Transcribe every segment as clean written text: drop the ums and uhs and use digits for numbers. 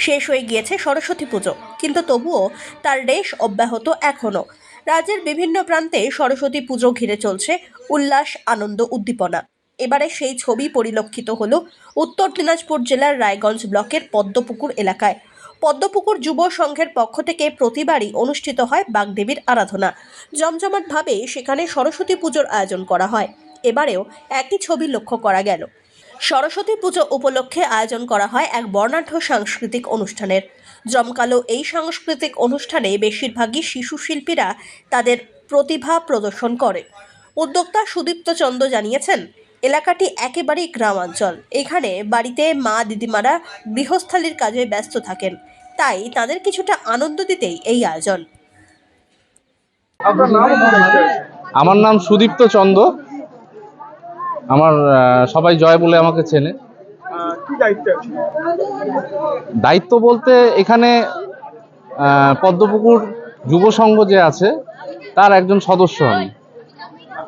শেষ হয়ে গিয়েছে সরস্বতী পুজো, কিন্তু তবুও তার রেশ অব্যাহত এখনো। রাজ্যের বিভিন্ন প্রান্তে সরস্বতী পুজো ঘিরে চলছে উল্লাস, আনন্দ, উদ্দীপনা। এবারে সেই ছবি পরিলক্ষিত হলো উত্তর দিনাজপুর জেলার রায়গঞ্জ ব্লকের পদ্মপুকুর এলাকায়। পদ্মপুকুর যুব সংঘের পক্ষ থেকে প্রতিবারই অনুষ্ঠিত হয় বাগদেবীর আরাধনা। জমজমাটভাবে সেখানে সরস্বতী পুজোর আয়োজন করা হয়। এবারেও একই ছবি লক্ষ্য করা গেল। সরস্বতী পুজো উপলক্ষে আয়োজন করা হয় এক বর্ণাঢ্য সাংস্কৃতিক অনুষ্ঠানের। জমকালো এই সাংস্কৃতিক অনুষ্ঠানে বেশিরভাগই শিশু শিল্পীরা তাদের প্রতিভা প্রদর্শন করে। উদ্যোক্তা সুদীপ্ত চন্দ জানিয়েছেন, এলাকাটি একেবারেই গ্রামাঞ্চল। এখানে বাড়িতে মা দিদিমারা গৃহস্থালির কাজে ব্যস্ত থাকেন, তাই তাদের কিছুটা আনন্দ দিতেই এই আয়োজন। আমার নাম সুদীপ্ত চন্দ। আমার সবাই জয় বলে আমাকে চেনে। কি দায়িত্ব আছে? দায়িত্ব বলতে এখানে পদ্মপুকুর যুব সংঘ যে আছে তার একজন সদস্য আমি।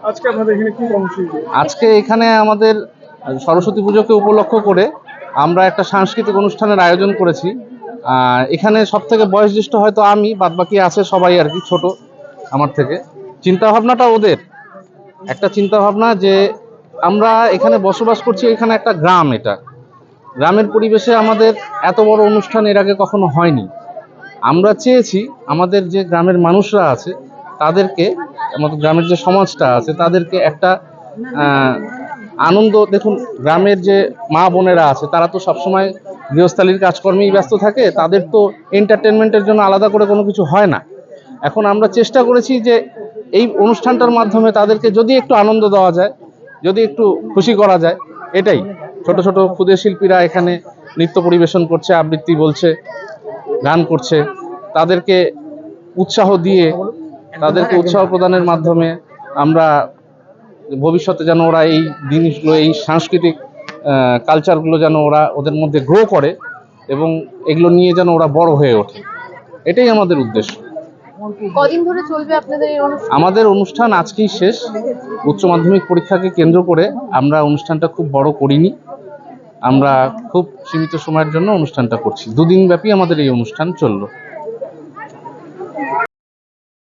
আজকে আপনাদের এখানে কি কর্মসূচি? আজকে এখানে আমাদের সরস্বতী পুজোকে উপলক্ষ করে আমরা একটা সাংস্কৃতিক অনুষ্ঠানের আয়োজন করেছি। এখানে সব থেকে বয়োজ্যেষ্ঠ হয়তো আমি, বাদবাকি আছে সবাই আর কি ছোট আমার থেকে। চিন্তাভাবনাটা ওদের একটা চিন্তাভাবনা যে আমরা এখানে বসবাস করছি, এখানে একটা গ্রাম, এটা গ্রামের পরিবেশে আমাদের এত বড় অনুষ্ঠান এর আগে কখনো হয়নি। আমরা চেয়েছি আমাদের যে গ্রামের মানুষরা আছে তাদেরকে, আমাদের গ্রামের যে সমাজটা আছে তাদেরকে একটা আনন্দ। দেখুন, গ্রামের যে মা বোনেরা আছে তারা তো সবসময় গৃহস্থালির কাজকর্মেই ব্যস্ত থাকে, তাদের তো এন্টারটেনমেন্টের জন্য আলাদা করে কোনো কিছু হয় না। এখন আমরা চেষ্টা করেছি যে এই অনুষ্ঠানটার মাধ্যমে তাদেরকে যদি একটু আনন্দ দেওয়া যায়, যদি একটু খুশি করা যায়, এটাই। ছোট ছোট ক্ষুদে শিল্পীরা এখানে নৃত্য পরিবেশন করছে, আবৃত্তি বলছে, গান করছে। তাদেরকে উৎসাহ দিয়ে, তাদেরকে উৎসাহ প্রদানের মাধ্যমে আমরা ভবিষ্যতে যেন ওরা এই জিনিসগুলো, এই সাংস্কৃতিক কালচারগুলো যেন ওরা ওদের মধ্যে গ্রো করে এবং এগুলো নিয়ে যেন ওরা বড় হয়ে ওঠে, এটাই আমাদের উদ্দেশ্য। কদিন ধরে চলবে আপনাদের এই অনুষ্ঠান? আমাদের অনুষ্ঠান আজকেই শেষ। উচ্চ মাধ্যমিক পরীক্ষাকে কেন্দ্র করে আমরা অনুষ্ঠানটা খুব বড় করিনি, আমরা খুব সীমিত সময়ের জন্য অনুষ্ঠানটা করছি। 2 দিন ব্যাপী আমাদের এই অনুষ্ঠান চললো।